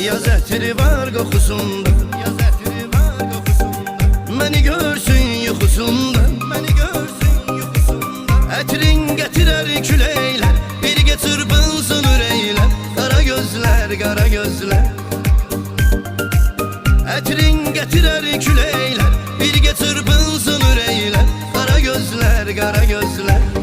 Yaz ətri var qoxusunda, yaz ətri var qoxusunda. Məni görsün yuxusunda, məni görsün yuxusunda. Ətrin gətirər küləklər, birgə çırpınsın ürəklər. Qara gözlər, qara gözlər. Ətrin gətirər küləklər, birgə çırpınsın ürəklər. Qara gözlər, qara gözlər.